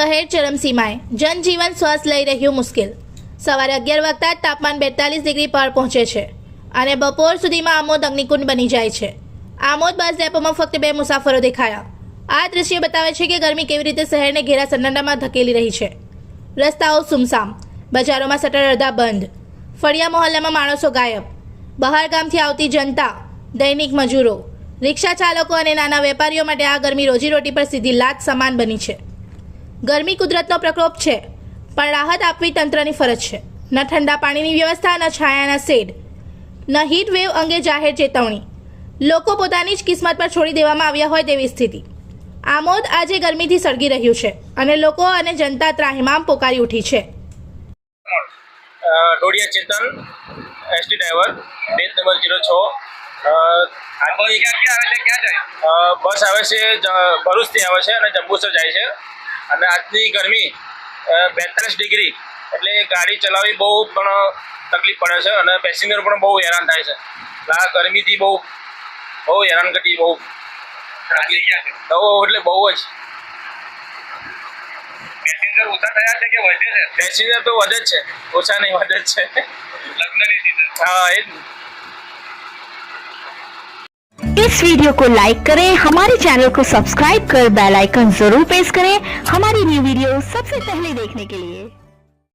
કહેર ચરમસીમાએ, જનજીવન શ્વાસ લઈ રહ્યું મુશ્કેલ। સવારે 11 વાગતા જ તાપમાન 42 ડિગ્રી પર પહોંચે છે અને બપોર સુધીમાં આમોદ અગ્નિકુંડ બની જાય છે। આમોદ બસ ડેપોમાં ફક્ત 2 મુસાફરો દેખાયા। આ દ્રશ્ય બતાવે છે કે ગરમી કેવી રીતે શહેરને ઘેરા સન્નાટામાં ધકેલી રહી છે। રસ્તાઓ સુમસામ, બજારોમાં શટર અડધા બંધ, ફળિયા મોહલ્લામાં માણસો ગાયબ। બહાર ગામથી આવતી જનતા, દૈનિક મજૂરો, રિક્ષા ચાલકો અને નાના વેપારીઓ માટે આ ગરમી રોજીરોટી પર સીધી લાત સમાન બની છે। ગરમી કુદરતનો પ્રકોપ છે, પણ રાહત આપવી તંત્રની ફરજ છે। ન ઠંડા પાણીની વ્યવસ્થા, ન છાયાના શેડ, ન હીટ વેવ અંગે જાહેર ચેતવણી। લોકો પોતાની જ કિસ્મત પર છોડી દેવામાં આવ્યા હોય તેવી સ્થિતિ। આમોદ આજે ગરમીથી સળગી રહ્યું છે અને લોકો અને જનતા ત્રાહિમામ પોકારી ઉઠી છે। ડોડિયા ચેતન એસટી ડ્રાઈવર બેચ નંબર 06। બસ આવે છે ભરૂચથી આવે છે અને જંબુસર જાય છે અને આજની ગરમી 42 ડિગ્રી એટલે ગાડી ચલાવવી બહુ પણ તકલીફ પડે છે અને પેસેન્જર પણ બહુ હેરાન થાય છે। આ ગરમીથી બહુ હેરાનગતિ બહુ એટલે બહુ જ પેસેન્જર ઓછા થયા છે કે વધે છે? પેસેન્જર તો વધે જ છે, ઓછા નહીં વધે જ છે। લગ્નની સીઝન। हाँ इस वीडियो को लाइक करें, हमारे चैनल को सब्सक्राइब कर बेल आइकन जरूर प्रेस करें हमारी न्यू वीडियो सबसे पहले देखने के लिए।